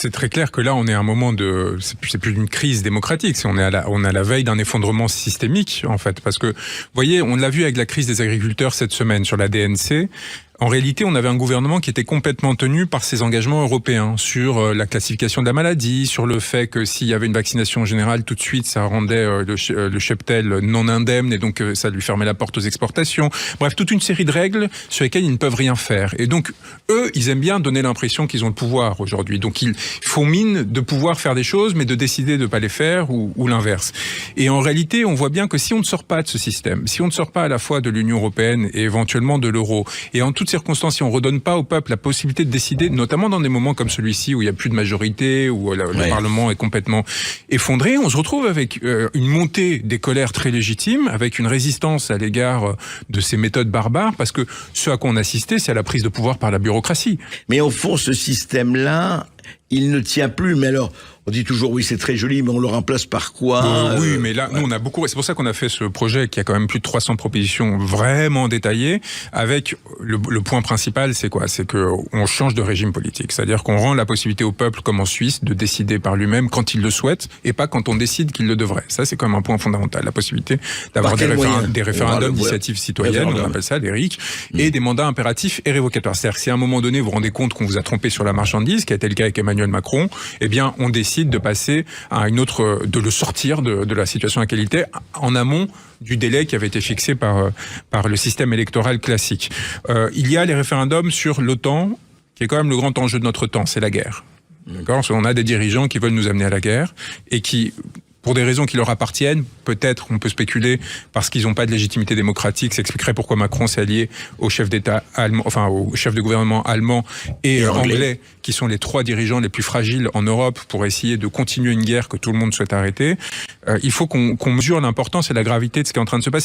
C'est très clair que là, on est à un moment de... C'est plus d'une crise démocratique, on est à la veille d'un effondrement systémique, en fait. Parce que, vous voyez, on l'a vu avec la crise des agriculteurs cette semaine sur la DNC. En réalité, on avait un gouvernement qui était complètement tenu par ses engagements européens sur la classification de la maladie, sur le fait que s'il y avait une vaccination générale, tout de suite, ça rendait le cheptel non indemne et donc ça lui fermait la porte aux exportations. Bref, toute une série de règles sur lesquelles ils ne peuvent rien faire. Et donc, eux, ils aiment bien donner l'impression qu'ils ont le pouvoir aujourd'hui. Donc, ils font mine de pouvoir faire des choses, mais de décider de ne pas les faire ou l'inverse. Et en réalité, on voit bien que si on ne sort pas de ce système, si on ne sort pas à la fois de l'Union européenne et éventuellement de l'euro, et en toutes circonstances, si on redonne pas au peuple la possibilité de décider, notamment dans des moments comme celui-ci où il n'y a plus de majorité, où le Parlement est complètement effondré, on se retrouve avec une montée des colères très légitimes, avec une résistance à l'égard de ces méthodes barbares, parce que ce à quoi on assistait, c'est à la prise de pouvoir par la bureaucratie. Mais au fond, ce système-là, il ne tient plus. Mais alors, on dit toujours, oui, c'est très joli, mais on le remplace par quoi Oui, mais là, nous, on a beaucoup... C'est pour ça qu'on a fait ce projet qui a quand même plus de 300 propositions vraiment détaillées, avec le point principal, c'est quoi? C'est qu'on change de régime politique. C'est-à-dire qu'on rend la possibilité au peuple, comme en Suisse, de décider par lui-même quand il le souhaite, et pas quand on décide qu'il le devrait. Ça, c'est quand même un point fondamental. La possibilité d'avoir des référendums d'initiative citoyenne, on appelle ça les RIC, et des mandats impératifs et révocatoires. C'est-à-dire que si à un moment donné, vous vous rendez compte qu'on vous a trompé sur la marchandise, qui a été le cas avec Emmanuel Macron, eh bien, on décide de passer à une autre, de le sortir de la situation à laquelle il était, en amont du délai qui avait été fixé par le système électoral classique. Il y a les référendums sur l'OTAN, qui est quand même le grand enjeu de notre temps, c'est la guerre. D'accord ? Parce qu'on a des dirigeants qui veulent nous amener à la guerre et qui, pour des raisons qui leur appartiennent, peut-être, on peut spéculer, parce qu'ils n'ont pas de légitimité démocratique, s'expliquerait pourquoi Macron s'est allié au chef d'État allemand, enfin au chef de gouvernement allemand et anglais, qui sont les trois dirigeants les plus fragiles en Europe, pour essayer de continuer une guerre que tout le monde souhaite arrêter. Il faut qu'on mesure l'importance et la gravité de ce qui est en train de se passer.